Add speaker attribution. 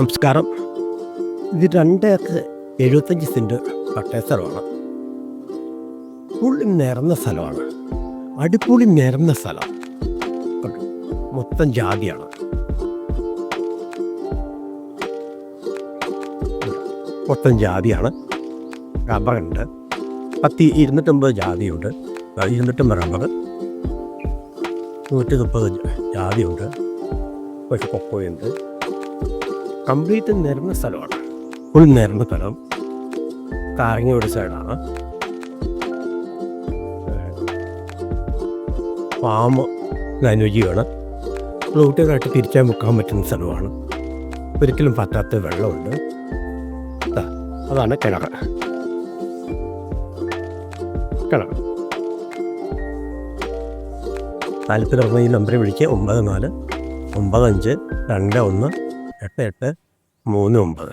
Speaker 1: നമസ്കാരം. ഇത് 2 acre 75 cent പട്ടയ സ്ഥലമാണ്. പുള്ളി നിരന്ന സ്ഥലമാണ്, അടിപൊളി നിരന്ന സ്ഥലം. മൊത്തം ജാതിയാണ്. മൊത്തം ജാതിയാണ്. റബ്ബറുണ്ട്. 250 ജാതിയുണ്ട്. 250 റബ്ബർ, 130 ജാതിയുണ്ട്. പക്ഷെ കൊക്കോയുണ്ട്. കംപ്ലീറ്റ് നിരന്ന സ്ഥലമാണ്. ഫുൾ നിരന്ന സ്ഥലം. കാരങ്ങയുടെ സൈഡാണ്. ഫാം അനുയോജ്യമാണ്. റൂട്ടുകളായിട്ട് തിരിച്ചാൽ മുക്കാൻ പറ്റുന്ന സ്ഥലമാണ്. ഒരിക്കലും പറ്റാത്ത വെള്ളമുണ്ട്. അതാണ് കിണർ. താല്പര്യം ഈ നമ്പറിൽ വിളിക്കുക. 94 95 21 88 39.